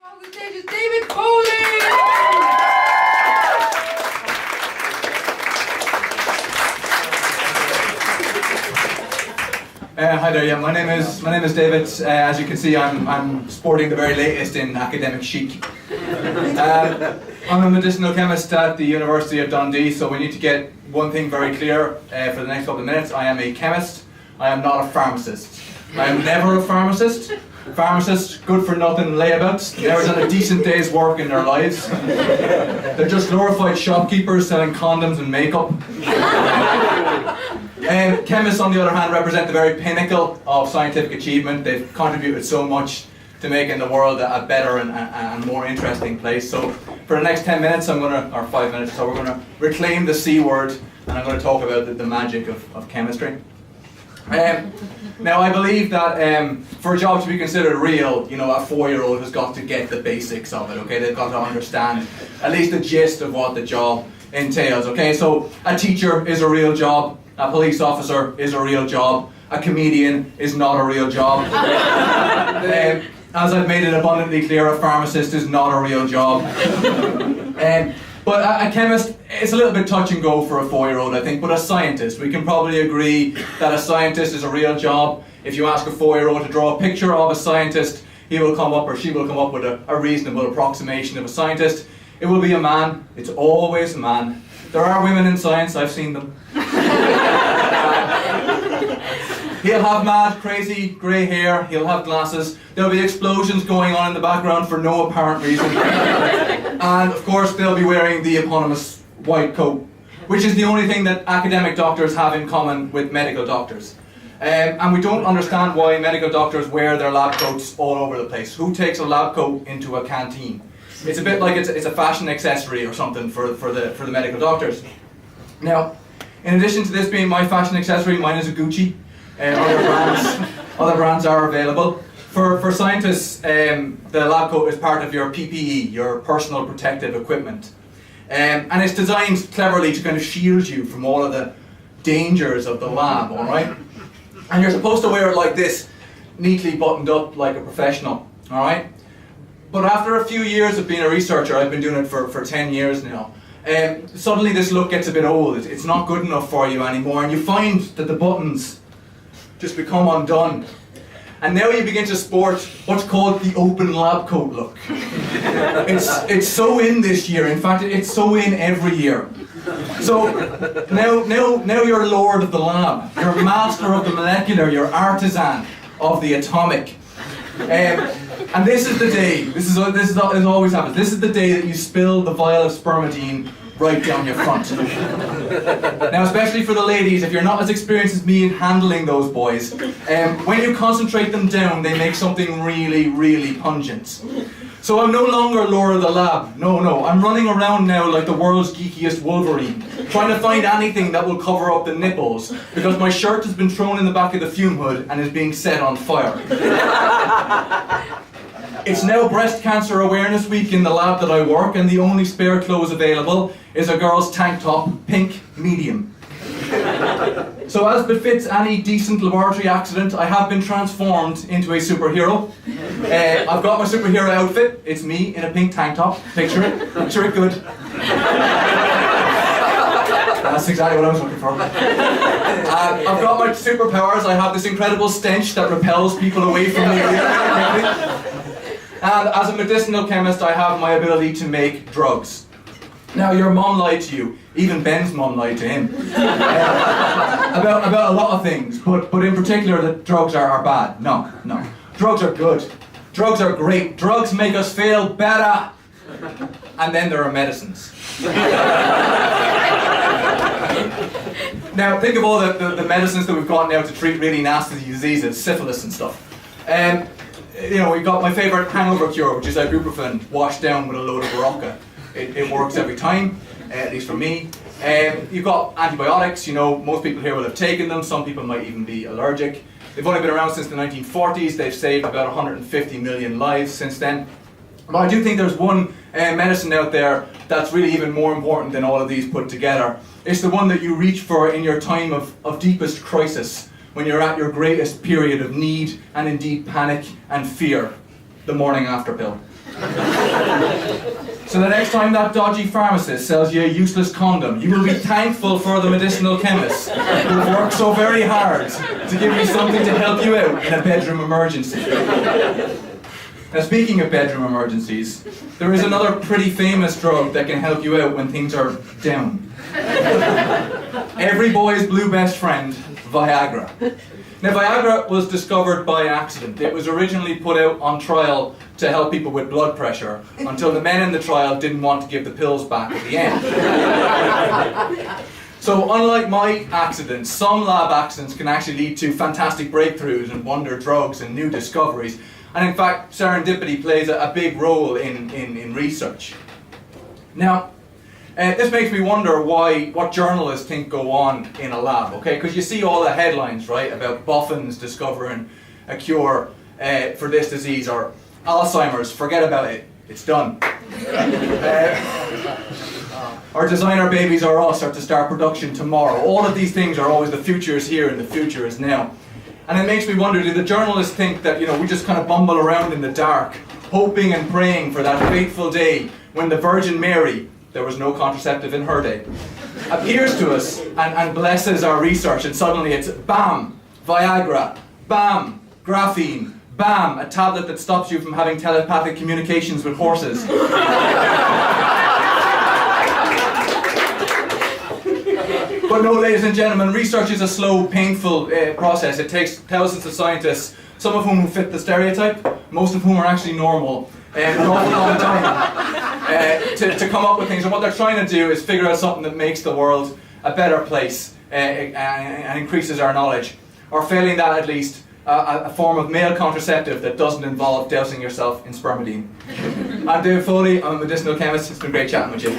On the stage is David Foley! Hi there. Yeah, my name is David. As you can see, I'm sporting the very latest in academic chic. I'm a medicinal chemist at the University of Dundee, so we need to get one thing very clear for the next couple of minutes. I am a chemist. I am not a pharmacist. I am never a pharmacist. Pharmacists, good for nothing layabouts, never done a decent day's work in their lives. They're just glorified shopkeepers selling condoms and makeup. Chemists, on the other hand, represent the very pinnacle of scientific achievement. They've contributed so much to making the world a better and more interesting place. So for the next 10 minutes, or 5 minutes, so we're going to reclaim the C word, and I'm going to talk about the magic of chemistry. Now, I believe that for a job to be considered real, a 4-year-old has got to get the basics of it, okay? They've got to understand at least the gist of what the job entails, okay? So a teacher is a real job, a police officer is a real job, a comedian is not a real job. As I've made it abundantly clear, a pharmacist is not a real job. But a chemist, it's a little bit touch and go for a 4-year-old, I think, but a scientist, we can probably agree that a scientist is a real job. If you ask a 4-year-old to draw a picture of a scientist, he will come up, or she will come up with a reasonable approximation of a scientist. It will be a man. It's always a man. There are women in science, I've seen them. He'll have mad, crazy, grey hair, he'll have glasses, there'll be explosions going on in the background for no apparent reason. And of course they'll be wearing the eponymous white coat, which is the only thing that academic doctors have in common with medical doctors. And we don't understand why medical doctors wear their lab coats all over the place. Who takes a lab coat into a canteen? It's a bit like it's a fashion accessory or something for the medical doctors. Now, in addition to this being my fashion accessory, mine is a Gucci. Other brands are available. For scientists, the lab coat is part of your PPE, your personal protective equipment. And it's designed cleverly to kind of shield you from all of the dangers of the lab, alright? And you're supposed to wear it like this, neatly buttoned up like a professional, alright? But after a few years of being a researcher, I've been doing it for 10 years now, suddenly this look gets a bit old. It's not good enough for you anymore, and you find that the buttons just become undone. And now you begin to sport what's called the open lab coat look. It's so in this year. In fact, it's so in every year. So now you're lord of the lab. You're master of the molecular. You're artisan of the atomic. And this is the day. This always happens. This is the day that you spill the vial of spermidine right down your front. Now, especially for the ladies, if you're not as experienced as me in handling those boys, when you concentrate them down, they make something really, really pungent. So I'm no longer lord of the lab. No, I'm running around now like the world's geekiest Wolverine, trying to find anything that will cover up the nipples, because my shirt has been thrown in the back of the fume hood and is being set on fire. It's now Breast Cancer Awareness Week in the lab that I work, and the only spare clothes available is a girl's tank top, pink, medium. So as befits any decent laboratory accident, I have been transformed into a superhero. I've got my superhero outfit. It's me in a pink tank top. Picture it good. That's exactly what I was looking for. I've got my superpowers. I have this incredible stench that repels people away from me. And as a medicinal chemist, I have my ability to make drugs. Now, your mum lied to you. Even Ben's mum lied to him. About a lot of things, but in particular that drugs are bad. No. Drugs are good. Drugs are great. Drugs make us feel better. And then there are medicines. Now, think of all the medicines that we've got now to treat really nasty diseases, syphilis and stuff. We've got my favourite hangover cure, which is ibuprofen washed down with a load of Barocca. It works every time, at least for me. You've got antibiotics. Most people here will have taken them. Some people might even be allergic. They've only been around since the 1940s. They've saved about 150 million lives since then. But I do think there's one medicine out there that's really even more important than all of these put together. It's the one that you reach for in your time of deepest crisis, when you're at your greatest period of need and indeed panic and fear, the morning after pill. So the next time that dodgy pharmacist sells you a useless condom, you will be thankful for the medicinal chemist who worked so very hard to give you something to help you out in a bedroom emergency. Now, speaking of bedroom emergencies, there is another pretty famous drug that can help you out when things are down. Every boy's blue best friend, Viagra. Now, Viagra was discovered by accident. It was originally put out on trial to help people with blood pressure, until the men in the trial didn't want to give the pills back at the end. So, unlike my accidents, some lab accidents can actually lead to fantastic breakthroughs and wonder drugs and new discoveries. And in fact, serendipity plays a big role in research. Now, this makes me wonder what journalists think go on in a lab, okay? Because you see all the headlines, right, about boffins discovering a cure for this disease, or Alzheimer's, forget about it, it's done. Or designer babies are us, are to start production tomorrow. All of these things are always the future is here and the future is now. And it makes me wonder, do the journalists think that, we just kind of bumble around in the dark, hoping and praying for that fateful day when the Virgin Mary, there was no contraceptive in her day, appears to us and blesses our research, and suddenly it's bam, Viagra, bam, graphene, bam, a tablet that stops you from having telepathic communications with horses. But no, ladies and gentlemen, research is a slow, painful process. It takes thousands of scientists, some of whom fit the stereotype, most of whom are actually normal, an awful long time to come up with things. And what they're trying to do is figure out something that makes the world a better place and increases our knowledge. Or failing that, at least, a form of male contraceptive that doesn't involve dousing yourself in spermidine. I'm David Foley, I'm a medicinal chemist. It's been great chatting with you.